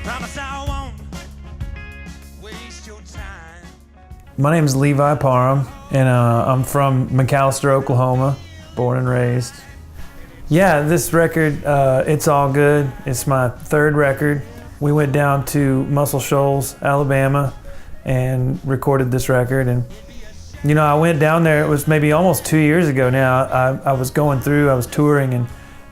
Promise I won't waste your time. My name is Levi Parham, and I'm from McAlester, Oklahoma, born and raised. Yeah, this record, It's All Good. It's my third record. We went down to Muscle Shoals, Alabama, and recorded this record. And you know, I went down there, it was maybe almost 2 years ago now. I was going through, I was touring,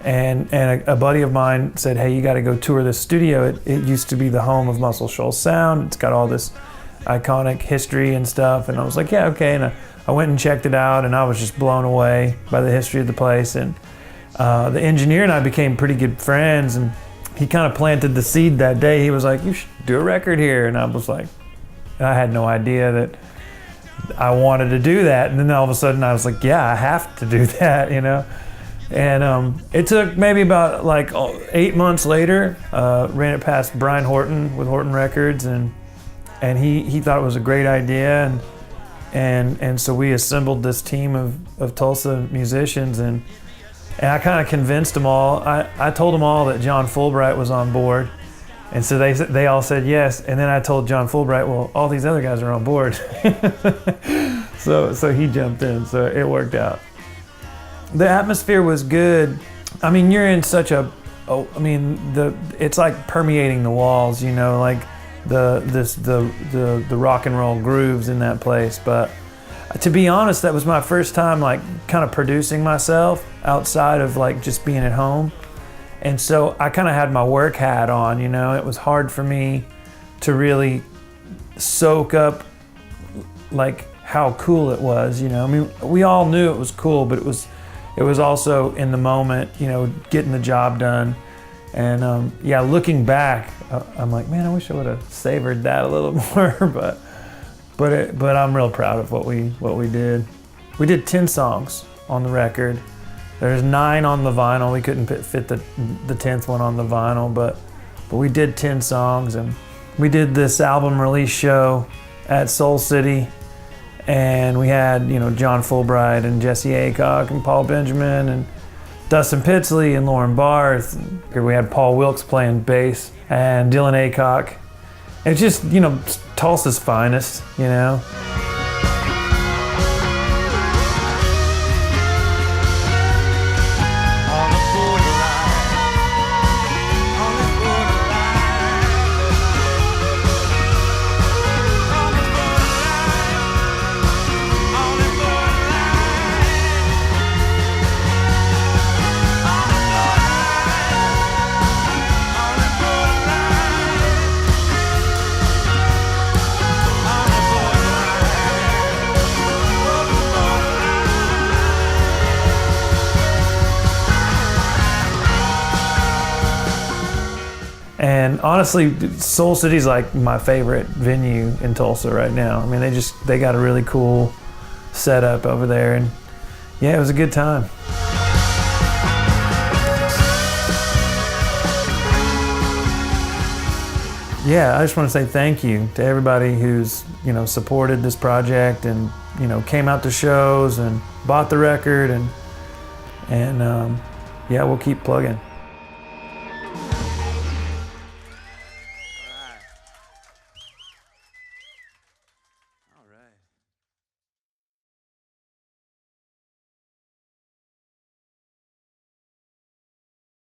and a buddy of mine said, hey, you gotta go tour this studio. It used to be the home of Muscle Shoals Sound. It's got all this iconic history and stuff. And I was like, yeah, okay. And I went and checked it out, and I was just blown away by the history of the place. And the engineer and I became pretty good friends, and he kind of planted the seed that day. He was like, you should do a record here. And I was like, I had no idea that I wanted to do that. And then all of a sudden I was like, yeah, I have to do that, you know? And it took maybe about like 8 months later, ran it past Brian Horton with Horton Records, and he thought it was a great idea. And so we assembled this team of Tulsa musicians, and I kind of convinced them all. I told them all that John Fulbright was on board, and so they all said yes. And then I told John Fulbright, well, all these other guys are on board. so he jumped in, so it worked out. The atmosphere was good. I mean, you're in such a, it's like permeating the walls, you know, like the rock and roll grooves in that place. But to be honest, that was my first time like kind of producing myself outside of like just being at home. And so I kind of had my work hat on, you know. It was hard for me to really soak up like how cool it was, you know. I mean, we all knew it was cool, but it was also in the moment, you know, getting the job done. And yeah, looking back, I'm like, man, I wish I would have savored that a little more, but I'm real proud of what we did. We did 10 songs on the record. There's 9 on the vinyl. We couldn't fit the 10th one on the vinyl, but we did 10 songs, and we did this album release show at Soul City, and we had, you know, John Fulbright and Jesse Aycock and Paul Benjamin and Dustin Pitsley and Lauren Barth. We had Paul Wilkes playing bass and Dylan Aycock. It's just, you know, Tulsa's finest, you know. And honestly, Soul City's like my favorite venue in Tulsa right now. I mean, they got a really cool setup over there, and yeah, it was a good time. Yeah, I just want to say thank you to everybody who's, you know, supported this project and, you know, came out to shows and bought the record, and yeah, we'll keep plugging.